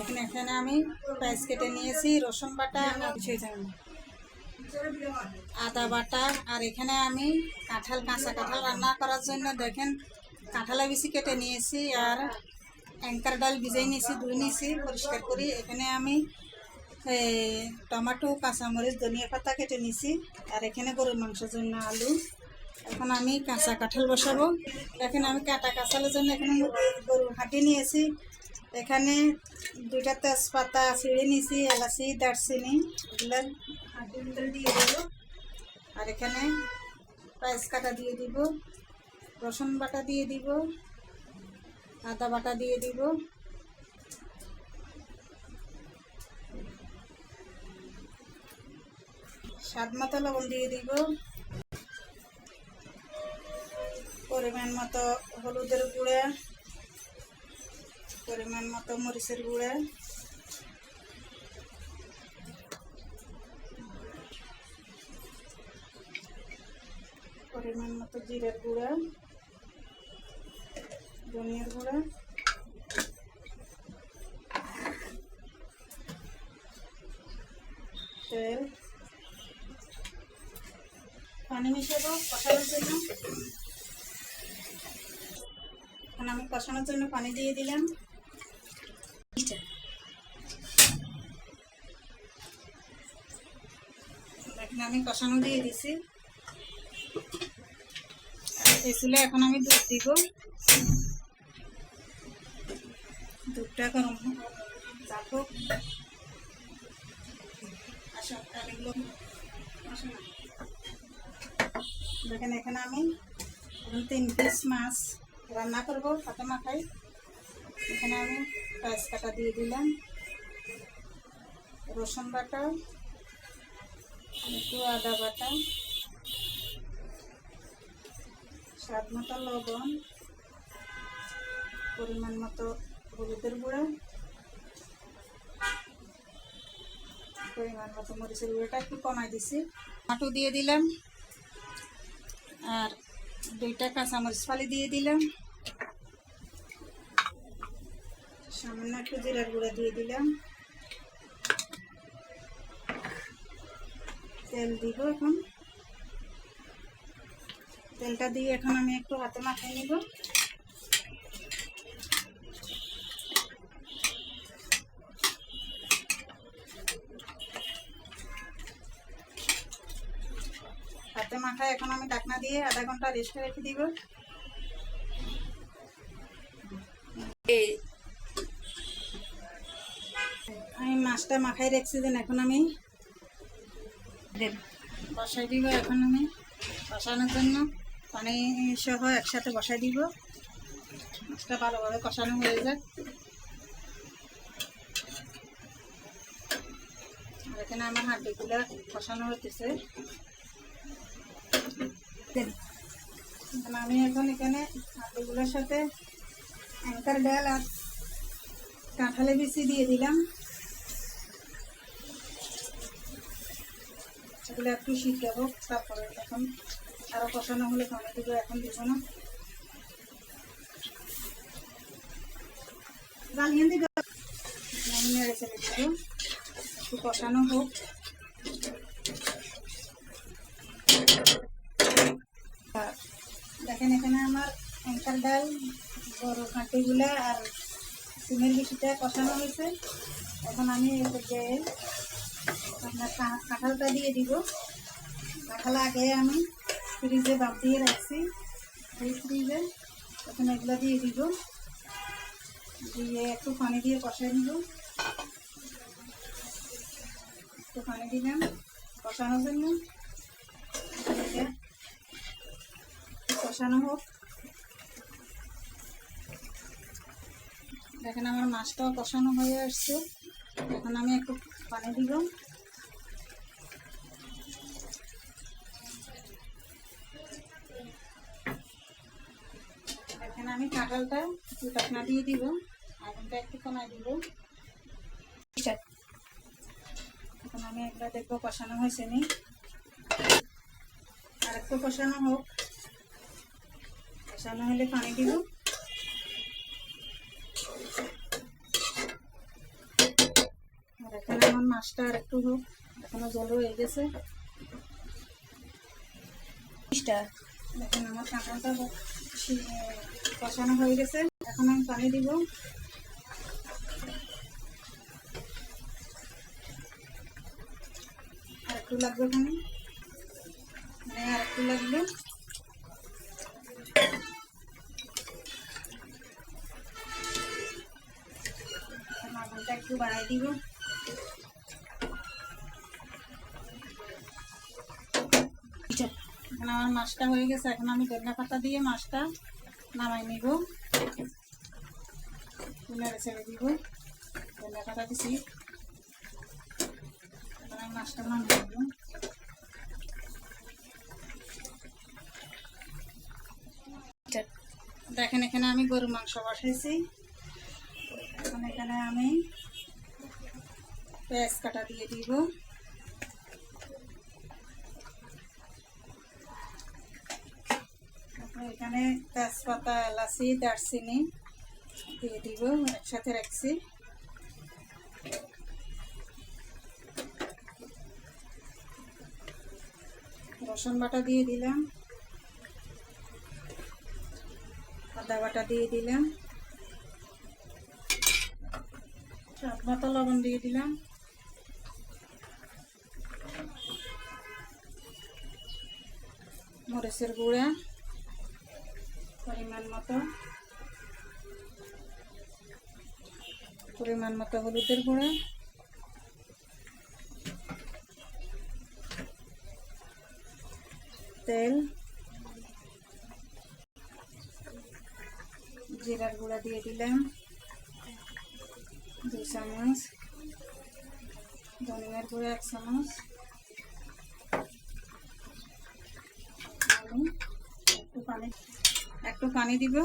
এখানে আমি পেঁয়াজ কেটে নিয়েছি, রসুন বাটা, আদা বাটা, আর এখানে আমি কাঁচা কাঁঠাল রান্না করার জন্য দেখেন কাঁঠালা বিচি কেটে নিয়েছি, আর অ্যাঙ্কার ডাল ভিজাই নিয়েছি, ধুয়ে নিয়েছি পরিষ্কার করি। এখানে আমি টমেটো, কাঁচামরিচ, ধনিয়া পাতা কেটে নিয়েছি, আর এখানে গরুর মাংসের জন্য আলু। এখন আমি কাঁচা কাঁঠাল বসাবো। এখানে আমি কাটা কাঁচালের জন্য এখানে গরুর হাঁটি নিয়েছি, এখানে 2টা তেজপাতা ছিঁড়ে নিয়েছি, এলাচি, দারচিনি, এগুলো হাঁটির ভিতরে দিয়ে দেবো। আর এখানে পেঁয়াজ কাটা দিয়ে দিব, রসুন বাটা দিয়ে দিব, আদা বাটা দিয়ে দিব, স্বাদ মতো লবণ দিয়ে দিব, পরিমাণ মতো হলুদের গুঁড়া, পরিমাণ মতো মরিচের গুঁড়া, পরিমাণ মতো জিরার গুঁড়া, ধনিয়ার গুঁড়া, তেল, পানি মিশাবো কষানোর জন্য। এখন আমি কষানোর জন্য পানি দিয়ে দিলাম। এখন আমি কষানো দিয়ে দিছি, এসলে এখন আমি দুধ দিব। দুধটা গরম যাবো, দেখেন এখানে আমি 3 পিস মাছ রান্না করবো হাতে মাখাই। এখানে আমি পেঁয়াজ কাটা দিয়ে দিলাম, রসুন বাটা, একটু আদা বাটা, স্বাদ মতো লবণ, পরিমাণ মতো হলুদের গুঁড়া, পরিমাণ মতো মরিচের গুঁড়োটা একটু কমাই দিছি। টমেটো দিয়ে দিলাম, আর 2টা কাঁচামরিচ ফালি দিয়ে দিলাম, সামান্য একটু জিরার গুঁড়া দিয়ে দিলাম, তেল দিব। এখন তেলটা দিয়ে এখন আমি একটু হাতে মাখিয়ে নিব। হাতে মাখায় এখন আমি ঢাকনা দিয়ে আধা ঘন্টা রেস্টে রেখে দিব। আমি মাছটা মাখাই রাখছি, দেন এখন আমি বসাই দিব। এখন আমি কষানোর জন্য পানি সহ একসাথে বসাই দিব, মাছটা ভালোভাবে কষানো হয়ে যাক। আর এখানে আমার হাঁড়িগুলো কষানো হতেছে। আমি এখন এখানে হাঁড়িগুলোর সাথে অ্যাঙ্কার ডাল আর কাঁঠালে বিচি দিয়ে দিলাম, এগুলো একটু সিদ্ধ হোক, তারপরে এখন আরো কষানো হলে পানি দিব, এখন দিব না। আমি নেড়ে চেড়ে দিব, একটু কষানো হোক। দেখেন এখানে আমার অ্যাঙ্কার ডাল, বড় কাঁটিগুলা আর সিমের বিচিটা কষানো হয়েছে। এখন আমি যে আপনার কাঁঠালটা দিয়ে দিব। কাঁঠাল আগে আমি ফ্রিজে ভাপ দিয়ে রাখছি, এই ফ্রিজে এখন এগুলো দিয়ে দিব, দিয়ে একটু পানি দিয়ে কষাই নিব। একটু পানি দিলাম কষানোর জন্য, কষানো হোক। দেখেন আমার মাছটাও কষানো হয়ে আসছে, এখন আমি একটু পানি দিব। এখানে আমি কাঁঠালটা একটু ঢাকনা দিয়ে দিব, আগুনটা একটু কমাই দিব। এখন আমি একবার দেখবো কষানো হয়েছে নি, আর একটু কষানো হোক। কষানো হলে পানি দিব। মাছটা আর একটু হোক, এখনো জল রয়ে গেছে। দেখেন আমার কাঁঠালটা কষানো হয়ে গেছে, এখন আমি পানি দিব। আর একটু লাগবে এখানে, আর একটু লাগবে। আগুনটা একটু বাড়াই দিব। এখন আমার মাছটা হয়ে গেছে, এখন আমি ধনিয়া পাতা দিয়ে মাছটা নামাই নিব। নেড়ে ছেড়ে দিব, ধনিয়া পাতা দিছি। এখন আমি মাছটা নামিয়ে দিব। দেখেন এখানে আমি গরুর মাংস বসাইছি। এখন এখানে আমি পেঁয়াজ কাটা দিয়ে দিব। এখানে তেজপাতা, এলাচি, দারচিনি দিয়ে দিব, একসাথে রাখছি। রসুন বাটা দিয়ে দিলাম, আদা বাটা দিয়ে দিলাম, স্বাদ মতো লবণ দিয়ে দিলাম, মরিচের গুঁড়া পরিমাণ মতো হলুদের গুঁড়া, তেল, জিরার গুঁড়া দিয়ে দিলাম 2 চামচ, ধনিয়ার গুঁড়া 1 চামচ, একটু পানি দিব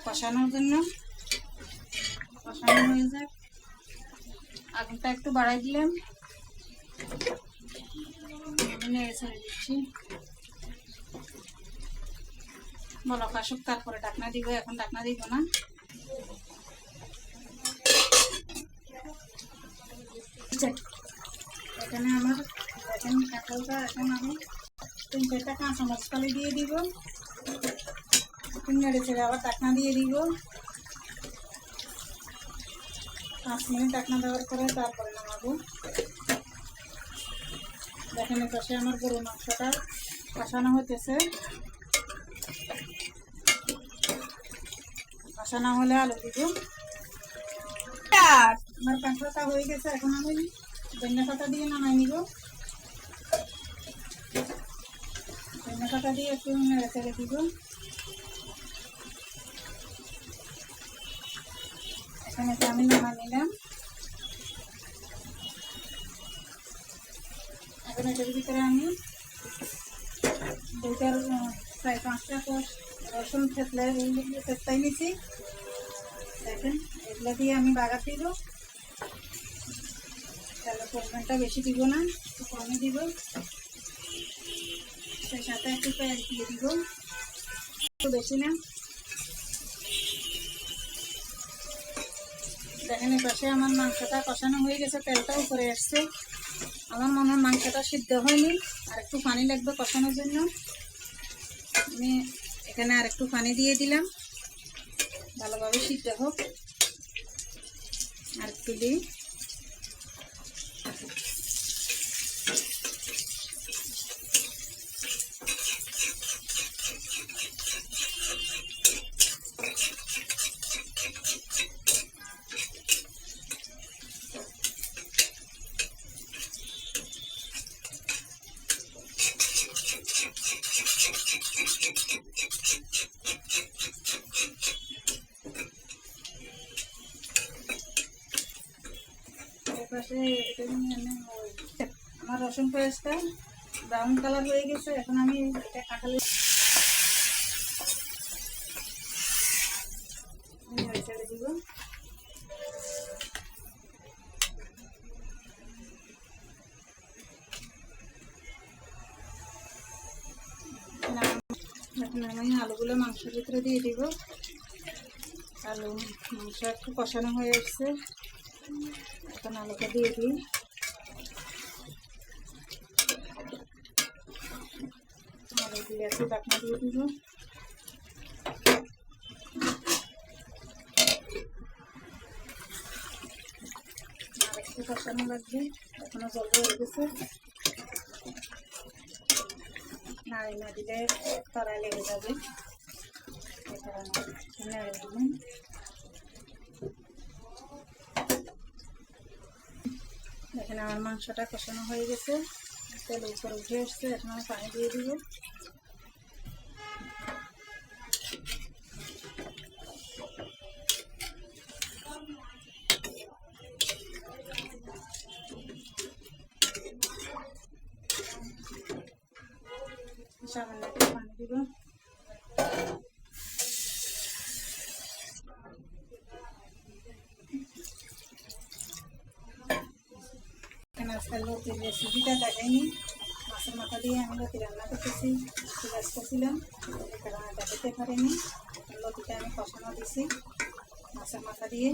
কষানোর জন্য। কষানো হয়ে যাক, আগুনটা একটু বাড়াই দিলাম, নেড়ে ছেড়ে দিচ্ছি। বলক আসুক, তারপরে ঢাকনা দিব। এখন ঢাকনা দিব না। এখানে আমার দেখেন কাঁঠালটা, এখন আমি 3-4টা কাঁচামরিচ ফালি দিয়ে দিব। নেড়ে ছেড়ে আবার ঢাকনা দিয়ে দিব। 5 মিনিট ঢাকনা দেওয়ার পরে তারপরে নামাবো। দেখেন পাশে আমার গরুর মাংসটা কষানো হতেছে। কষানো হলে আলু দিব। আমার কাঁঠালটা হয়ে গেছে, এখন আমি ধনিয়া পাতা দিয়ে নামাই নিব। ধনিয়া পাতা দিয়ে একটু নেড়ে চেড়ে দিব। এখানে আমি নামাই নিলাম। এখন এটার ভিতরে আমি 4-5টা কোষ রসুন থেতলাই নিছি। দেখেন এগুলো দিয়ে আমি বাগার দিব। তেলের পরিমাণটা বেশি দিব না, একটু কমই দিব। সেই সাথে একটু পেঁয়াজ দিয়ে দিব, একটু বেশি না। দেখেন এই পাশে আমার মাংসটা কষানো হয়ে গেছে, তেলটা উপরে আসছে। আমার মনে হয় মাংসটা সিদ্ধ হয়নি, আর একটু পানি লাগবে কষানোর জন্য। আমি এখানে আর একটু পানি দিয়ে দিলাম, ভালোভাবে সিদ্ধ হোক। আর একটু দিই। আমার রসুন পেঁয়াজটা ব্রাউন কালার হয়ে গেছে। এখন আমি এটা কাঁঠালে ছেড়ে দিব। এখন আমি আলুগুলো মাংসের ভিতরে দিয়ে দিব। আলু মাংস একটু কষানো হয়ে আসছে, এখন আলুটা দিয়ে দিই। আলু দিয়ে একটু ঢাকনা দিয়ে দিব। আর একটু কষানো লাগবে, এখনো জল হয়ে গেছে। নাড়ি না দিলে তলায় লেগে যাবে, এই কারণে নেড়ে দিবেন। দেখেন আমার মাংসটা কষানো হয়ে গেছে, তেল উপরে উঠে আসছে। এখন আমি পানি দিয়ে দিব। সামান্য একটু পানি দিব। এখানে আজকাল লতির রেসিপিটা দেখাইনি। মাছের মাথা দিয়ে আমি লতি রান্না করতেছি, ব্যস্ত ছিলাম, এই কারণে দেখাতে পারিনি। লতিটা আমি কষানো দিছি মাছের মাথা দিয়ে।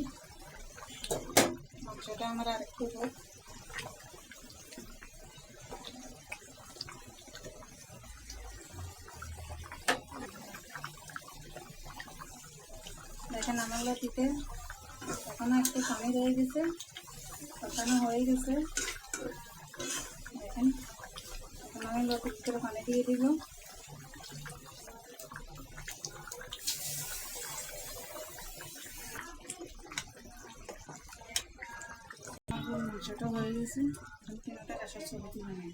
মাংসটা আমার আরেকটু হোক। দেখেন আমার লতিতে এখনো একটু পানি রয়ে গেছে, কষানো হয়ে গেছে। দেখেন এখন আমি লতির ভিতরে পানি দিয়ে দিব। মাংসটা হয়ে গেছে, তিনটা গ্যাসের ছবি তুলে নেব।